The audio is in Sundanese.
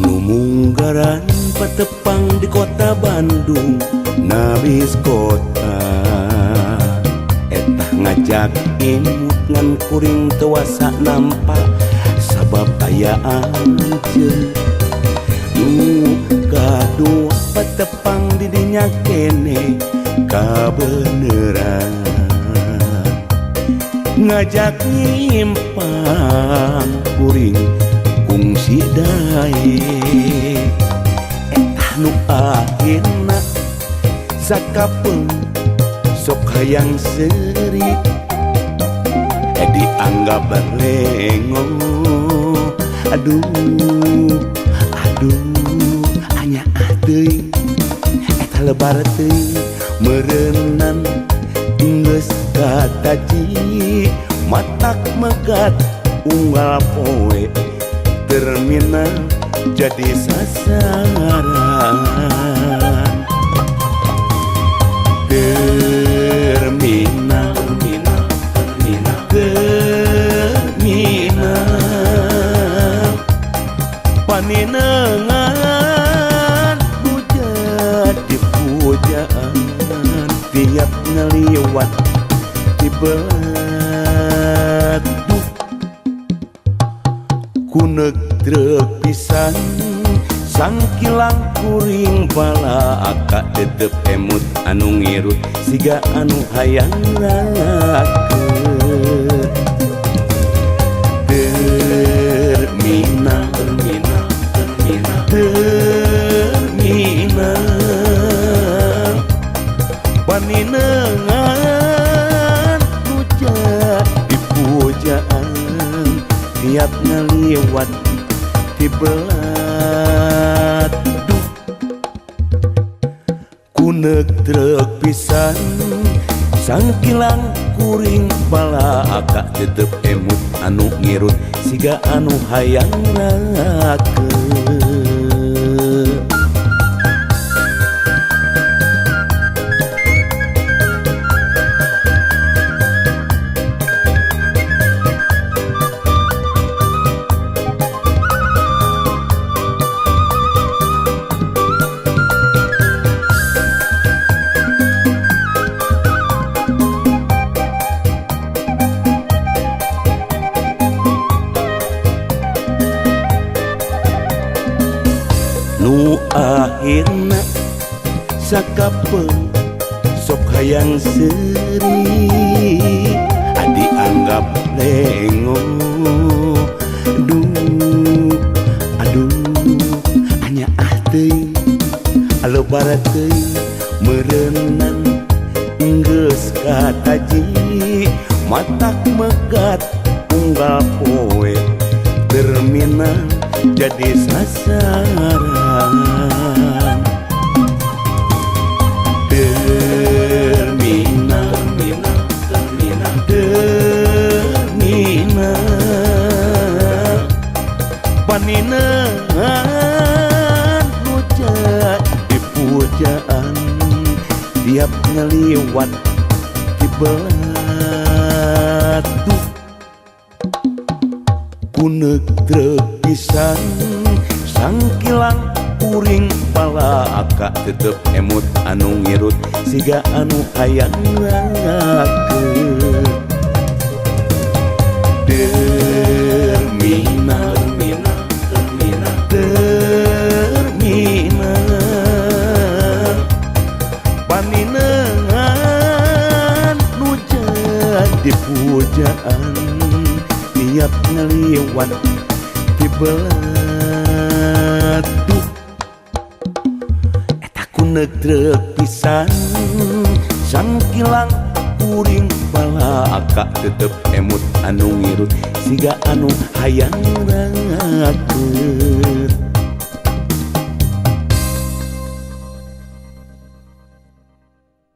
Numunggaran patepang di kota Bandung nabis kota etah ngajak imut ngan kuring tewasa nampak sabab aya anjeun nu gaduh patepang di dinya kene kabeneran ngajak nyimpang kuring kungsi dae etah nu akhirna sakapeung sok hayang seuri dianggap barengo aduh anya teuing eta lebar teuing meureunnan geus kataji matak megat unggal poe terminal jadi sasaran terminal paninengan hujat di pujaan tiap ngeliwat di batuh kuneg trek pisan sangkilang kuring bala aka tetep emut anu ngirut siga anu hayang rakeun terminal paninengan hujat di pujaan tiap ngaliwat di beladuh kuneg trek pisan sangkilang kuring bala aka tetep emut anu ngirut siga anu hayang rakeun nu akhirna sakapeung sok hayang seuri dianggap lengo aduh anya teuing alebar teuing meureunnan geus kataji matak megat unggal poe terminal jadi sasaran terminal paninengan hujat di pujaan tiap ngeliwat di batuh kuneg trek pisan sangkilang kuring bala aka tetep emut anu ngirut siga anu hayang rakeun terminal paninengan hujat di pujaan tiap ngeliwat di beladuh eta kuneg trek pisan sangkilang kuring bala aka tetep emut anu ngirut siga anu hayang rakeun